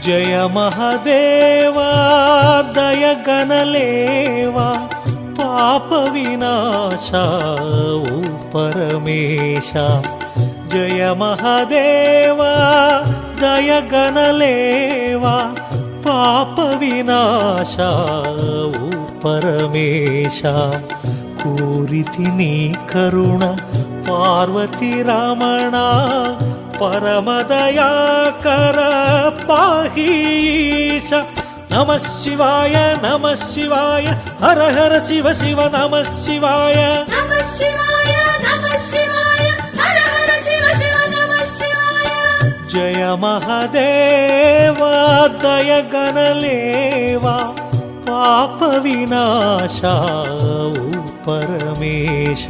జయ మహదేవా దయగనలేవా పాప వినాశ ఓ పరమేశ జయ మహదేవా దయగనలేవా పాప వినాశ ఓ పరమేశ కోరితి నీ కరుణ పార్వతి రమణ పరమదయాకర పాహీశ నమః శివాయ నమః శివాయ హర హర శివ శివ నమః శివాయ నమః శివాయ నమః శివాయ హర హర శివ శివ నమః శివాయ జయ మహదేవా దయగనలేవా పాప వినాశ ఓ పరమేశ